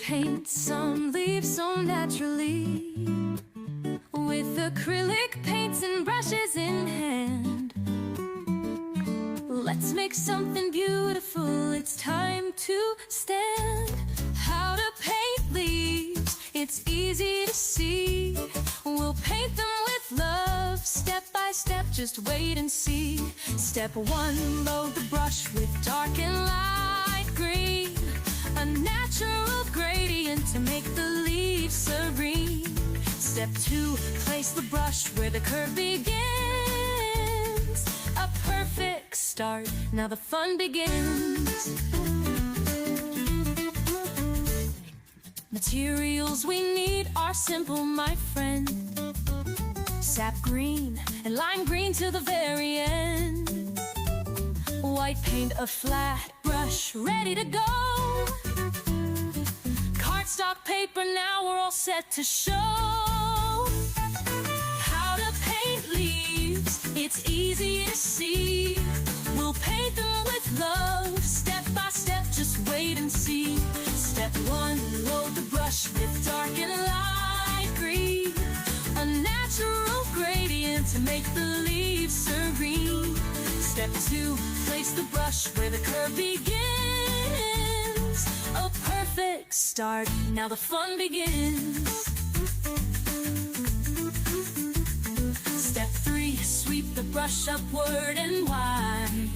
paint some leaves so naturally, with acrylic paints and brushes in hand. Let's make something beautiful, it's time to stand. How to paint leaves, it's easy to see. We'll paint them with love, step by step, just wait and see. Step 1, load the brush with dark and light green, a natural gradient to make the leaves serene. Step 2, place the brush where the curve begins. A perfect start, now the fun begins. Materials we need are simple, my friend. Sap green and lime green to the very end. White paint, a flat brush, ready to go. Cardstock paper, now we're all set to show. How to paint leaves, it's easy to see. We'll paint them with love, step by step, just wait and see. Step 1, load the brush with dark and light green, a natural gradient to make the leaves serene. Step 2, place the brush where the curve begins. A perfect start, now the fun begins. Step 3, sweep the brush upward and wide,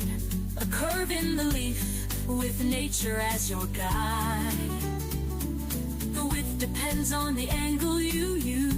a curve in the leaf with nature as your guide. The width depends on the angle you use.